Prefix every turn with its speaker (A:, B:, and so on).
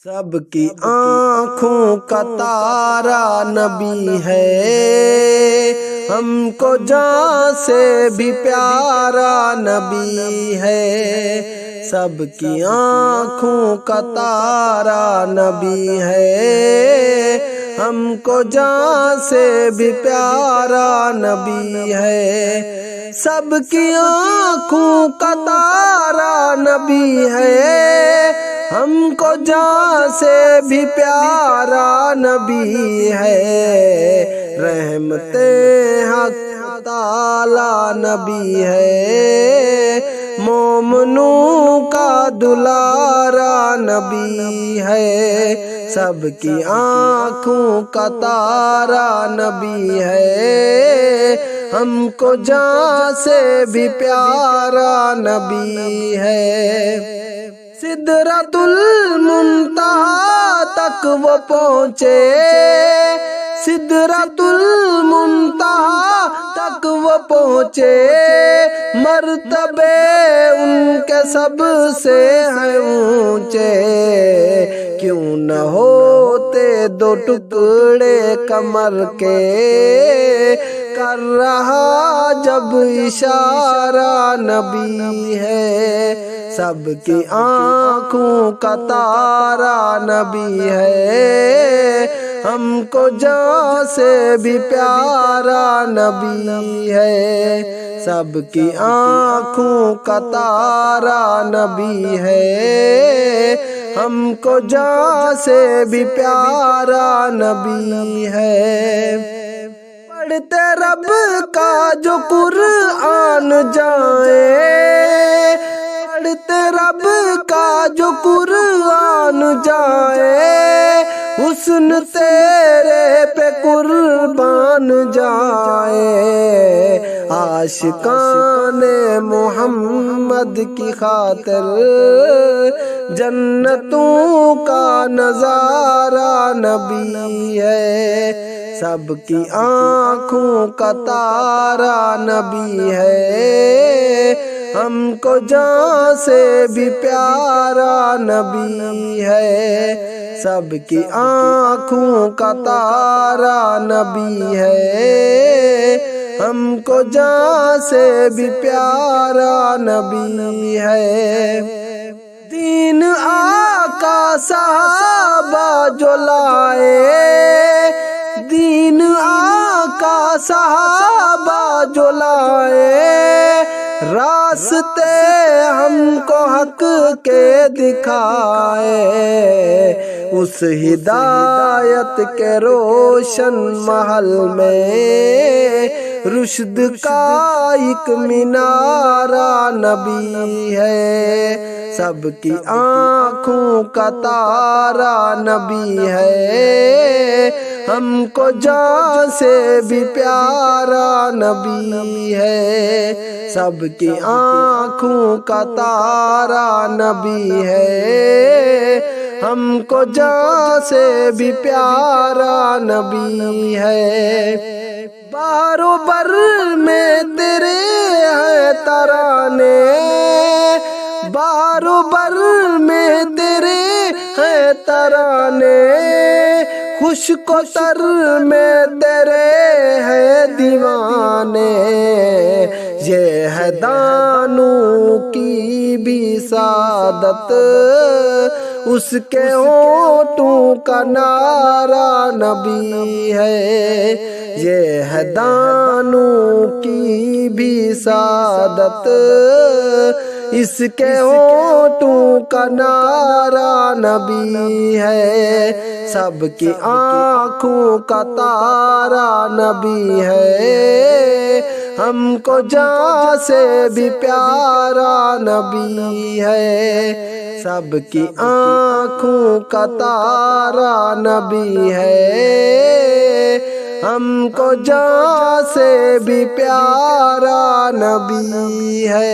A: سب کی آنکھوں کا تارا نبی ہے، ہم کو جان سے بھی پیارا نبی ہے۔ سب کی آنکھوں کا تارا نبی ہے، ہم کو جان سے بھی پیارا نبی ہے۔ سب کی آنکھوں کا تارا نبی ہے، ہم کو جان سے بھی پیارا نبی ہے۔ رحمت حق تعالی نبی ہے، مومنوں کا دلارا نبی ہے۔ سب کی آنکھوں کا تارا نبی ہے، ہم کو جان سے بھی پیارا نبی ہے۔ سدرۃ المنتہا تک وہ پہنچے، سدرۃ المنتہا تک وہ پہنچے، مرتبے ان کے سب سے ہیں اونچے۔ کیوں نہ ہوتے دو ٹکڑے کمر کے، کر رہا جب اشارہ نبی ہے۔ سب کی آنکھوں کا تارا نبی ہے، ہم کو جان سے بھی پیارا نبی ہے۔ سب کی آنکھوں کا تارا نبی ہے، ہم کو جان سے بھی پیارا نبی ہے۔ پڑھتے رب کا جو قرآن جائے، پڑھتے رب کا جو قرآن جائے، حسن تیرے پہ قربان جائے۔ عاشقان محمد کی خاطر جنتوں کا نظارہ نبی ہے۔ سب کی آنکھوں کا تارا نبی ہے، ہم کو جان سے بھی پیارا نبی ہے۔ سب کی آنکھوں کا تارا نبی ہے، ہم کو جان سے بھی پیارا نبی ہے۔ دین آقا صحابہ جو لائے، دین آقا صحابہ جو لائے، راستے ہم کو حق کے دکھائے۔ اس ہدایت کے روشن محل میں رشد کا ایک مینارہ نبی ہے۔ سب کی آنکھوں کا تارا نبی ہے، ہم کو جان سے بھی پیارا نبی ہے۔ سب کی آنکھوں کا تارا نبی ہے، ہم کو جان سے بھی پیارا نبی ہے۔ بہر و بر میں تیرے ہیں ترانے، بہر و بر میں تیرے ہیں ترانے، خشک و تر میں تیرے ہیں دیوانے۔ یہ ہے دانوں کی بھی سعادت، اس کے ہونٹوں کا نعرہ نبی ہے۔ یہ ہے دانوں کی بھی سعادت، اس کے ہونٹوں کا نعرہ نبی ہے۔ سب کی آنکھوں کا تارا نبی ہے، ہم کو جان سے بھی پیارا نبی ہے۔ سب کی آنکھوں کا تارا نبی ہے، ہم کو جان سے بھی پیارا نبی ہے۔